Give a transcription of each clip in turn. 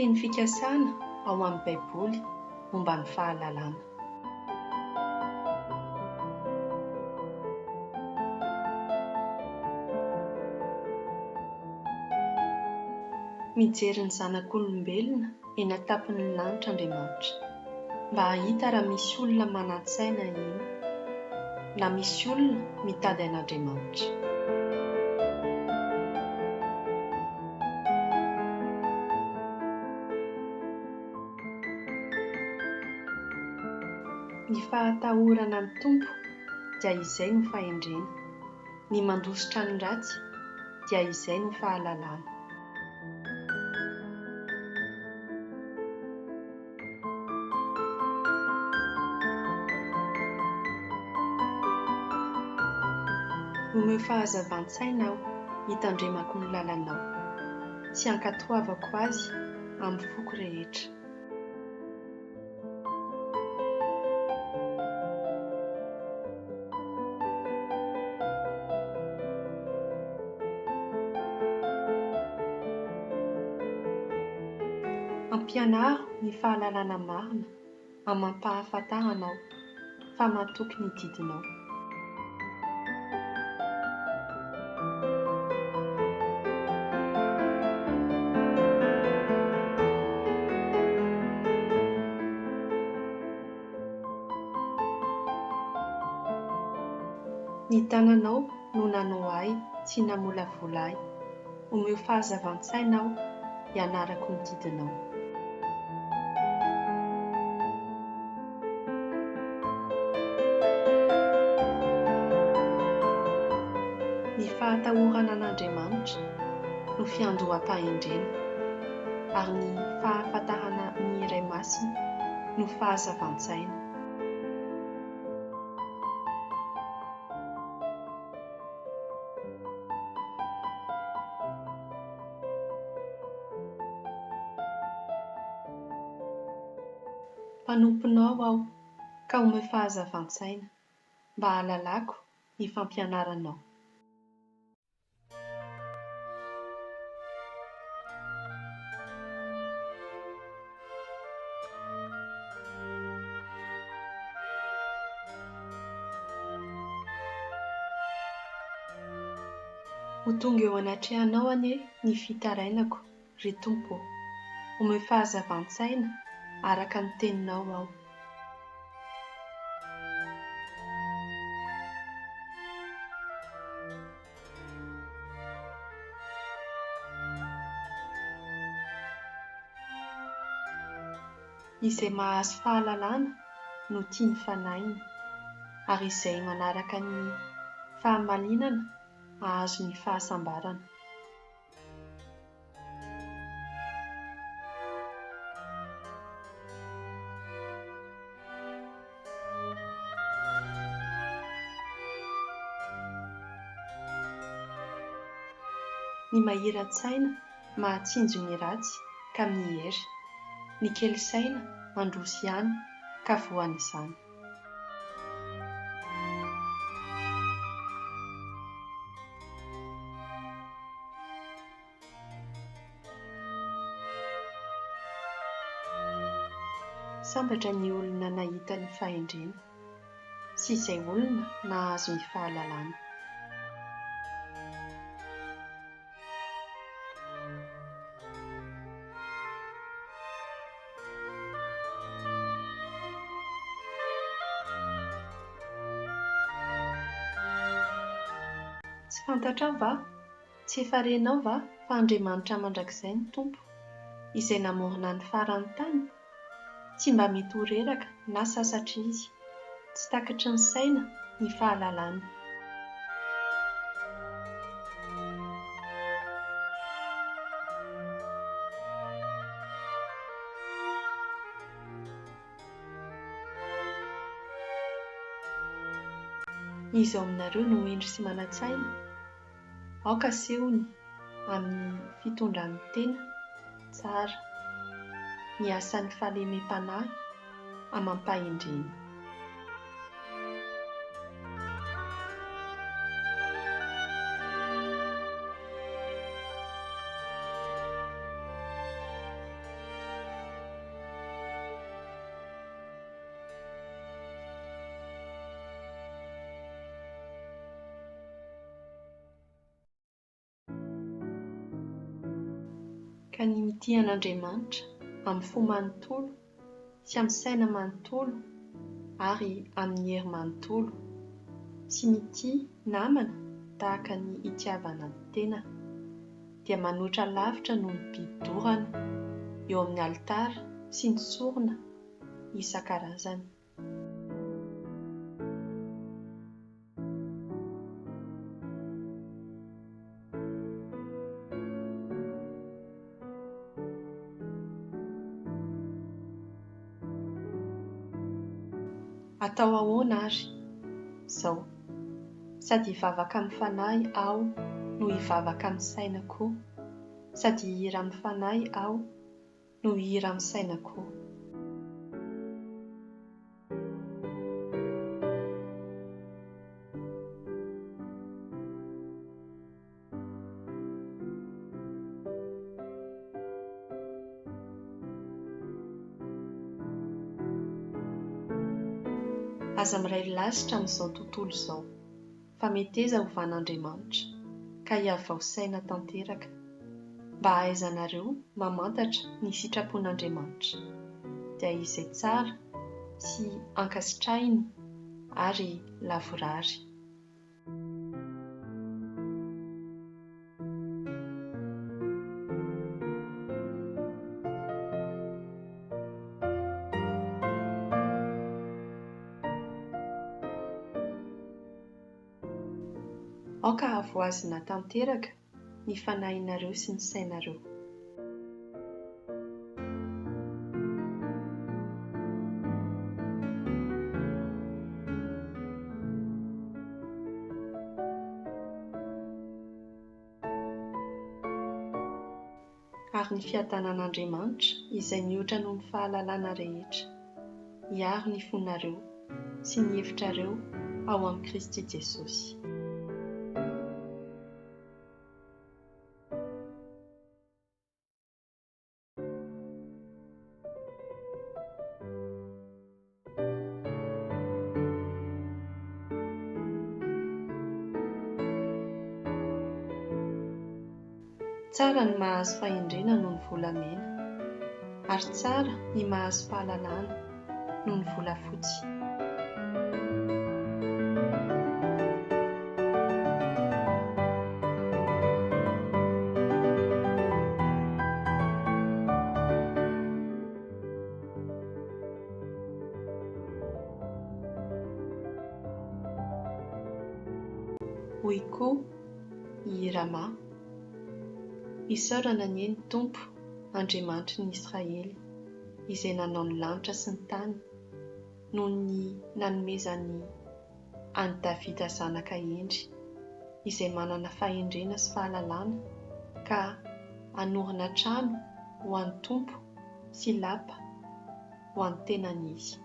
teny fikasana ao amin'ny Baiboly momba ny fahalalana. Mijery ny zanak'olombelona eny an-tapin'ny lanitra Andriamanitra, mba hahita raha misy olona manan-tsaina eny, na misy olona mitady an'Andriamanitra. Ny fahatahorana ny Tompo dia izay no fahendrena, ny mandositra ny ratsy dia izay no fahalalana. Omeo fahazavan-tsaina aho hitandremako ny lalanao, sy hankatoavako azy amin'ny foko rehetra. Ampianaro ny fahalalana marina amampahafantaranao fa matoky ny didinao. Ny tananao no nanao ahy tsy namolavola ahy. Omeo fahazavan-tsaina aho hianarako ny didinao. Ny fahatahorana an'Andriamanitra no fiandoham-pahendrena, ary ny fahafantarana ny iray masina no fahazavan-tsaina. Mpanomponao aho ka omeo fahazavan-tsaina mba hahalalako ny fampianaranao. Ho tonga eo anatrehanao anie ny fitarainako, ry Tompo, omeo fahazavan-tsaina araka ny teninao aho. Izay mahazo fahalalana no tia ny fanainy, ary izay manaraka ny fahamalinana mahazo ny fahasambarana. Ny mahiran-tsaina mahatsinjo ny ratsy ka mihery, ny kely saina mandroso ihany ka voany izany. Sambatra ny olona nahita ny fahendrena, sy izay olona nahazo ny fahalalana. Tsy fantatrao va? Tsy efa renao va fa Andriamanitra mandrakizay ny Tompo, izay namorona ny faran'ny tany? Tsy mba mety ho reraka na sasatra izy, tsy takatry ny saina ny fahalalana. Izy ao aminareo no endry sy manan-tsaina, aoka sehony amin'ny fitondran'ny tena tsara, ny asan'ny fahalemem-panahy amam-pahendrena. ka ny mitian'Andriamanitra amin'ny fo manontolo sy amin'ny saina manontolo ary amin'ny hery manontolo sy mitia namana tahaka ny itiavana ny tena dia manoatra lavitra noho ny biby-dorana eo amin'ny alitara sy ny sorona isan-karazany. Atao ahoana ary? Izao, sady hivavaka amin'ny fanahy aho no hivavaka amin'ny saina koa, sady hihira amin'ny fanahy aho no hihira amin'ny saina koa. Aza miray lasitra amin'izao tontolo izao, fa mety aiza ho van'Andriamanitra, ka hiavao saina tanteraka, mba ahaizanareo mamantatra ny sitrapon'Andriamanitra, dia izay tsara sy ankasitrahiny ary lavorary. Aoka avoazina tanteraka ny fanahinareo sy ny sainareo. Ary ny fiadanan'Andriamanitra izay mihoatra noho ny fahalalana rehetra, hiaro ny fonareo sy ny hevitrareo ao amin'ny Kristy Jesosy. Tsara ny mahazo fahendrena noho ny volamena, ary tsara ny mahazo fahalalana noho ny volafotsy. Hoy koa i Rama: isaorana anie ny Tompo, Andriamanitry ny Israely, izay nanao ny lanitra sy ny tany, noho ny nanomezany any Davida zanaka Endry, izay manana fahendrena sy fahalalana, ka hanorina trano ho an'ny Tompo sy lapa ho an'ny tenan'izy.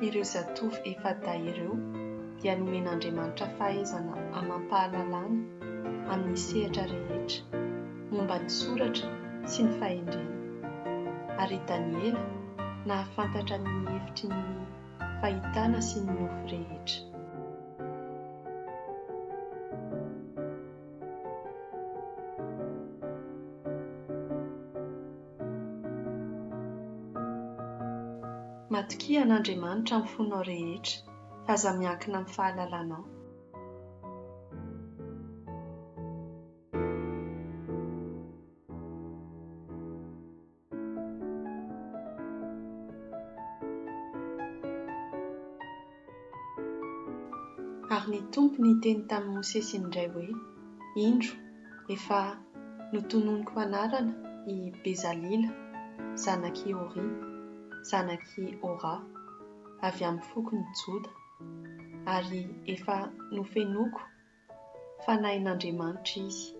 Ireo zatovy efa day ireo dia nomen'Andriamanitra fahaizana amam-pahalalana amin'ny sehatra rehetra, momba ny soratra sy ny fahendrena. Ary Daniela nahafantatra ny hevitry ny fahitana sy ny nofo rehetra. Matokia an'Andriamanitra amin'ny fonao rehetra, fa aza miankina amin'ny fahalalanao. Ary ny Tompo niteny tamin'i Mosesy indray hoe: indro efa notononiko anarana i Bezalila, zanaky Ori, zanaky Ora, avy amin'ny fokony Joda, ary efa nofenoko fanahin'Andriamanitra izy,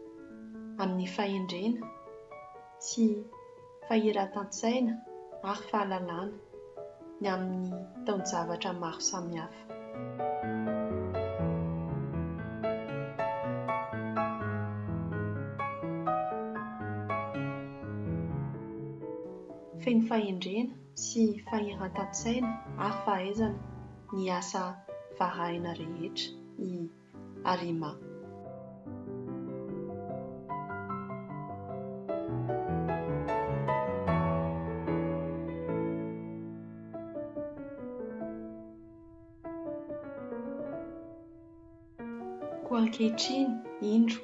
amin'ny fahendrena sy fahiratan-tsaina ary fahalalana ny amin'ny taon-javatra maro samihafa. Feno fahendrena sy fahiran-tantsaina ary fahaizana ny asa varahina rehetra i Arima. Koa ankehitriny indro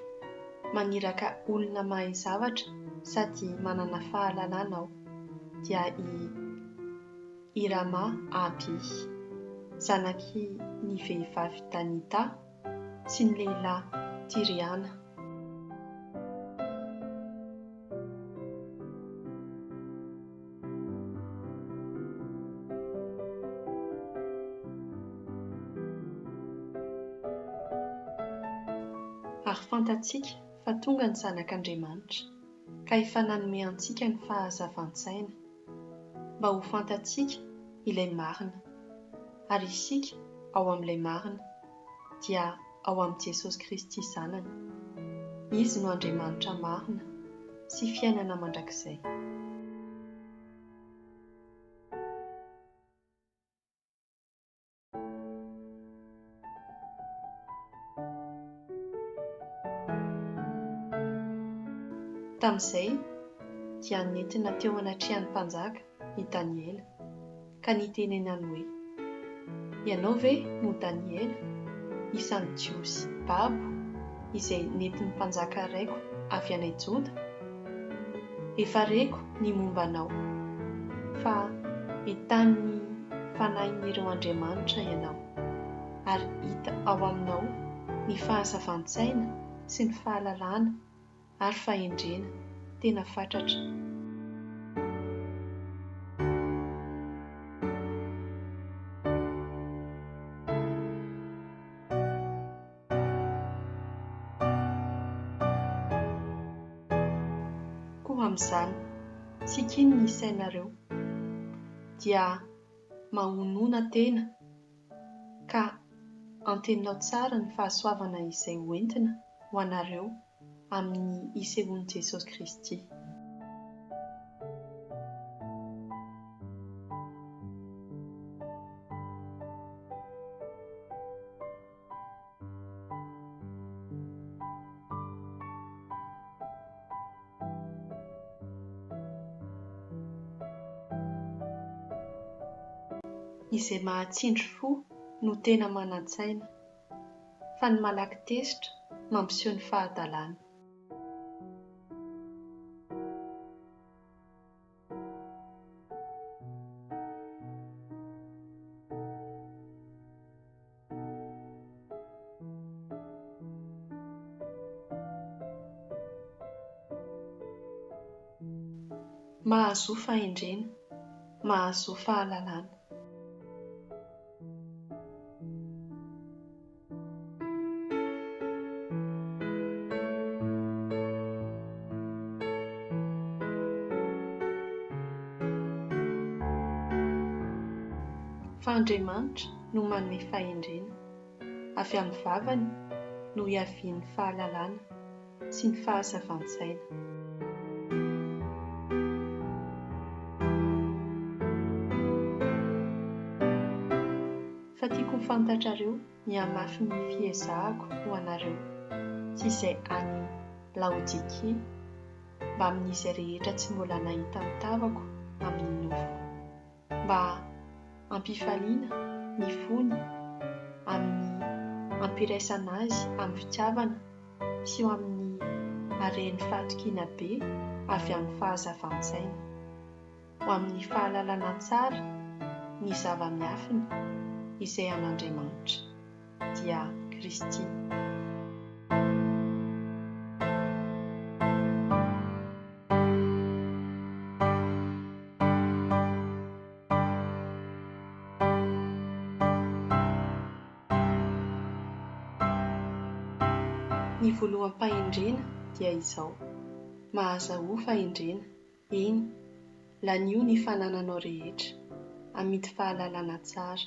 maniraka olona mahay zavatra sady manana fahalalana ao dia i Rama Abi, zanaky ny vehivavy Danita sy ny lehilahy Tiriana. Ary fantatsika fa tonga ny zanak'Andriamanitra ka efa nanome antsika ny fahazavan-tsaina mba ho fantatsika ilay marina, ary isika ao amin'ilay marina dia ao amin'i Jesosy Kristy zanany. Izy no Andriamanitra marina sy fiainana mandrakizay. Tamin'izay dia nentina teo anatrehan'ny mpanjaka i Daniela ka nitenenany hoe: ianao ve no Daniela, isan'ny jiosy babo izay nentin'ny mpanjaka raiko avy any Joda? Efa reko ny mombanao fa entan'ny fanahin'ireo andriamanitra ianao, ary hita ao aminao ny fahazavan-tsaina sy ny fahalalana ary fahendrena tena fatratra. Koa amin'izany, sikiny ny sainareo dia mahonona tena ka anteninao tsara ny fahasoavana izay hoentina ho anareo amin'ny isehoan'i Jesosy Kristy. Izay mahatsindry fo no tena manan-tsaina, fa ny malaky tesitra mampiseho ny fahadalana. Mahazo fahendrena, mahazo fahalalana. Fa Andriamanitra no manome fahendrena, avy amin'ny vavany no hiavian'ny fahalalana sy ny fahazavan-tsaina. Fa tiako ho fantatrareo ny hamafy ny fiezahako ho anareo sy izay any Laodikia, mba amin'izay rehetra tsy mbola nahita ny tavako amin'ny nofo, mba ampifaliana ny fony amin'ny ampiraisana azy amin'ny fitiavana sy eo amin'ny hareny fahatokiana be avy amin'ny fahazavan-tsaina, ho amin'ny fahalalana tsara ny zava-miafiny izay an'Andriamanitra dia Kristy. Ny voaloham-pahendrena dia izao: mahazaho fahendrena, eny, lanio ny fanananao rehetra, amidy fahalalana tsara.